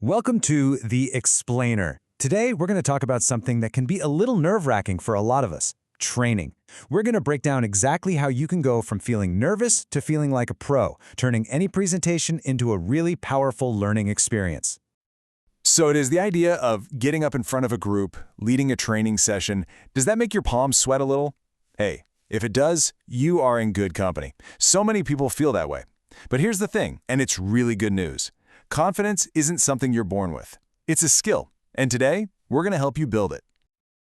Welcome to The Explainer. Today, we're going to talk about something that can be a little nerve-wracking for a lot of us, training. We're going to break down exactly how you can go from feeling nervous to feeling like a pro, turning any presentation into a really powerful learning experience. So it is the idea of getting up in front of a group, leading a training session. Does that make your palms sweat a little? Hey, if it does, you are in good company. So many people feel that way. But here's the thing, and it's really good news. Confidence isn't something you're born with. It's a skill, and today, we're going to help you build it.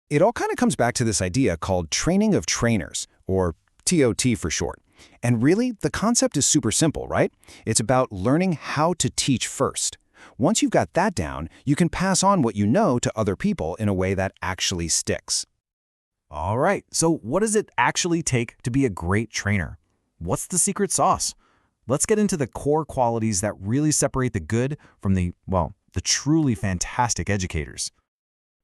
It all kind of comes back to this idea called training of trainers, or TOT for short. And really, the concept is super simple, right? It's about learning how to teach first. Once you've got that down, you can pass on what you know to other people in a way that actually sticks. All right, so what does it actually take to be a great trainer? What's the secret sauce? Let's get into the core qualities that really separate the good from the truly fantastic educators.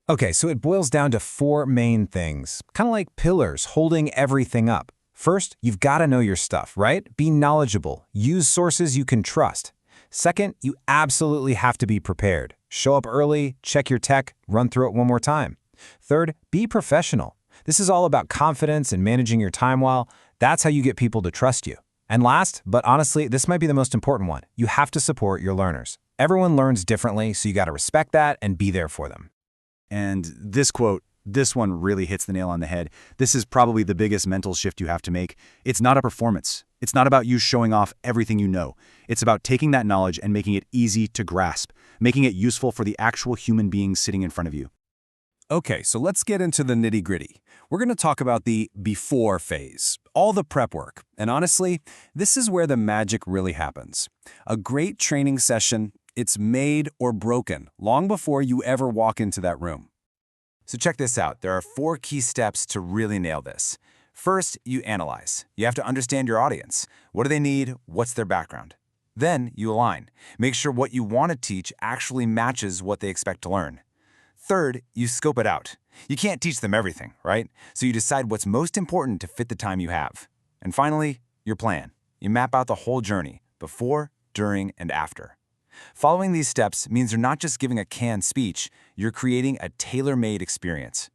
Okay, so it boils down to four main things, kind of like pillars holding everything up. First, you've got to know your stuff, right? Be knowledgeable. Use sources you can trust. Second, you absolutely have to be prepared. Show up early, check your tech, run through it one more time. Third, be professional. This is all about confidence and managing your time well. That's how you get people to trust you. And last, but honestly, this might be the most important one, you have to support your learners. Everyone learns differently, so you got to respect that and be there for them. And this quote, this one really hits the nail on the head. This is probably the biggest mental shift you have to make. It's not a performance. It's not about you showing off everything you know. It's about taking that knowledge and making it easy to grasp, making it useful for the actual human being sitting in front of you. Okay, so let's get into the nitty-gritty. We're going to talk about the before phase, all the prep work. And honestly, this is where the magic really happens. A great training session, it's made or broken long before you ever walk into that room. So check this out. There are 4 key steps to really nail this. First, you analyze. You have to understand your audience. What do they need? What's their background? Then you align. Make sure what you want to teach actually matches what they expect to learn. Third, you scope it out. You can't teach them everything, right? So you decide what's most important to fit the time you have. And finally, your plan. You map out the whole journey, before, during, and after. Following these steps means you're not just giving a canned speech, you're creating a tailor-made experience.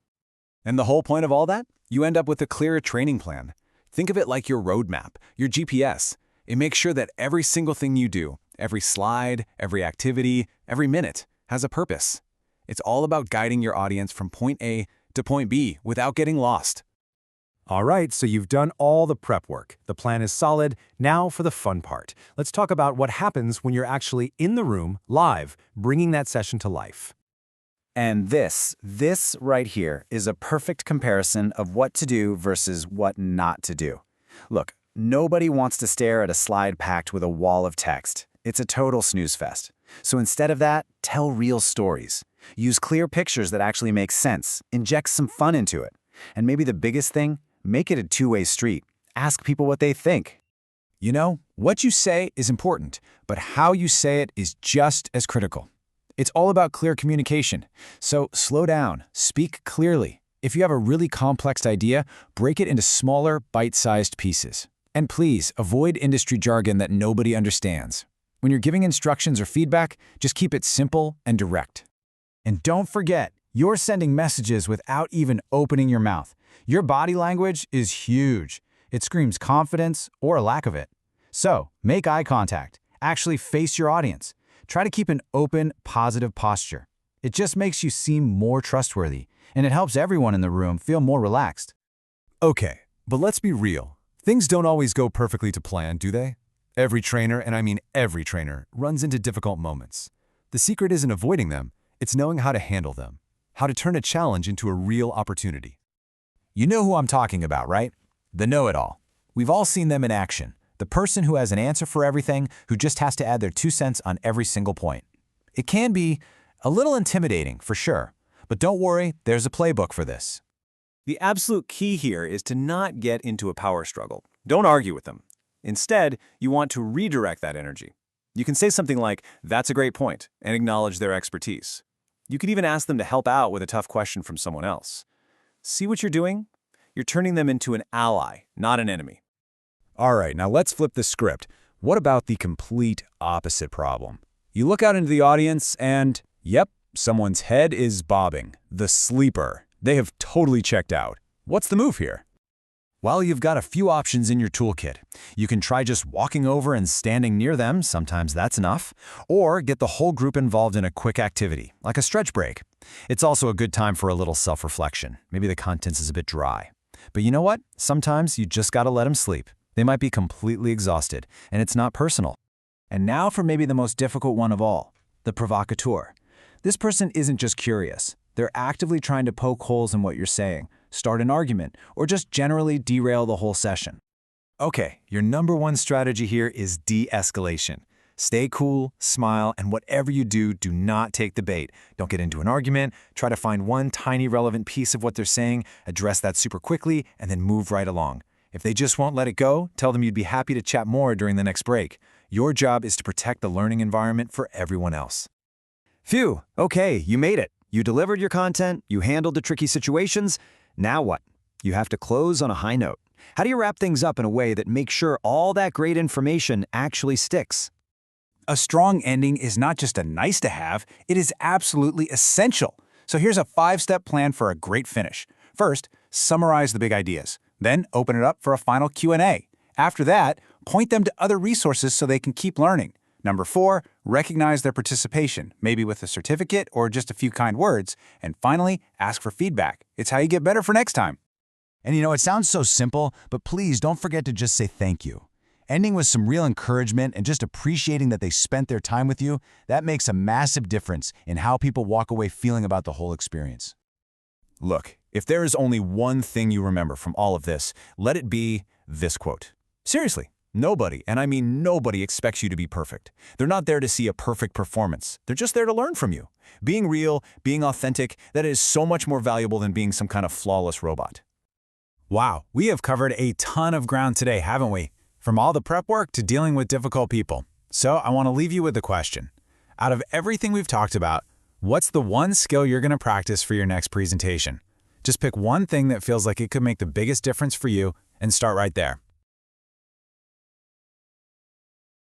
And the whole point of all that? You end up with a clear training plan. Think of it like your roadmap, your GPS. It makes sure that every single thing you do, every slide, every activity, every minute, has a purpose. It's all about guiding your audience from point A to point B without getting lost. All right, so you've done all the prep work. The plan is solid. Now for the fun part. Let's talk about what happens when you're actually in the room, live, bringing that session to life. And this right here is a perfect comparison of what to do versus what not to do. Look, nobody wants to stare at a slide packed with a wall of text. It's a total snooze fest. So instead of that, tell real stories. Use clear pictures that actually make sense. Inject some fun into it. And maybe the biggest thing, make it a two-way street. Ask people what they think. You know, what you say is important, but how you say it is just as critical. It's all about clear communication. So slow down, speak clearly. If you have a really complex idea, break it into smaller, bite-sized pieces. And please, avoid industry jargon that nobody understands. When you're giving instructions or feedback, just keep it simple and direct. And don't forget, you're sending messages without even opening your mouth. Your body language is huge. It screams confidence or a lack of it. So, make eye contact. Actually face your audience. Try to keep an open, positive posture. It just makes you seem more trustworthy, and it helps everyone in the room feel more relaxed. Okay, but let's be real. Things don't always go perfectly to plan, do they? Every trainer, and I mean every trainer, runs into difficult moments. The secret isn't avoiding them, it's knowing how to handle them, how to turn a challenge into a real opportunity. You know who I'm talking about, right? The know-it-all. We've all seen them in action. The person who has an answer for everything, who just has to add their 2 cents on every single point. It can be a little intimidating, for sure. But don't worry, there's a playbook for this. The absolute key here is to not get into a power struggle. Don't argue with them. Instead, you want to redirect that energy. You can say something like, "That's a great point," and acknowledge their expertise. You could even ask them to help out with a tough question from someone else. See what you're doing? You're turning them into an ally, not an enemy. All right, now let's flip the script. What about the complete opposite problem? You look out into the audience and, yep, someone's head is bobbing. The sleeper. They have totally checked out. What's the move here? Well, you've got a few options in your toolkit. You can try just walking over and standing near them, sometimes that's enough, or get the whole group involved in a quick activity, like a stretch break. It's also a good time for a little self-reflection. Maybe the contents is a bit dry. But you know what? Sometimes you just gotta let them sleep. They might be completely exhausted, and it's not personal. And now for maybe the most difficult one of all, the provocateur. This person isn't just curious. They're actively trying to poke holes in what you're saying, start an argument, or just generally derail the whole session. Okay, your number one strategy here is de-escalation. Stay cool, smile, and whatever you do, do not take the bait. Don't get into an argument, try to find one tiny relevant piece of what they're saying, address that super quickly, and then move right along. If they just won't let it go, tell them you'd be happy to chat more during the next break. Your job is to protect the learning environment for everyone else. Phew, okay, you made it. You delivered your content, you handled the tricky situations. Now what? You have to close on a high note. How do you wrap things up in a way that makes sure all that great information actually sticks? A strong ending is not just a nice to have, it is absolutely essential. So here's a 5-step plan for a great finish. First, summarize the big ideas. Then open it up for a final Q&A. After that, point them to other resources so they can keep learning. Number 4, recognize their participation, maybe with a certificate or just a few kind words. And finally, ask for feedback. It's how you get better for next time. And it sounds so simple, but please don't forget to just say thank you. Ending with some real encouragement and just appreciating that they spent their time with you, that makes a massive difference in how people walk away feeling about the whole experience. Look, if there is only one thing you remember from all of this, let it be this quote. Seriously. Nobody, and I mean nobody, expects you to be perfect. They're not there to see a perfect performance. They're just there to learn from you. Being real, being authentic, that is so much more valuable than being some kind of flawless robot. Wow, we have covered a ton of ground today, haven't we? From all the prep work to dealing with difficult people. So I want to leave you with a question. Out of everything we've talked about, what's the one skill you're going to practice for your next presentation? Just pick one thing that feels like it could make the biggest difference for you and start right there.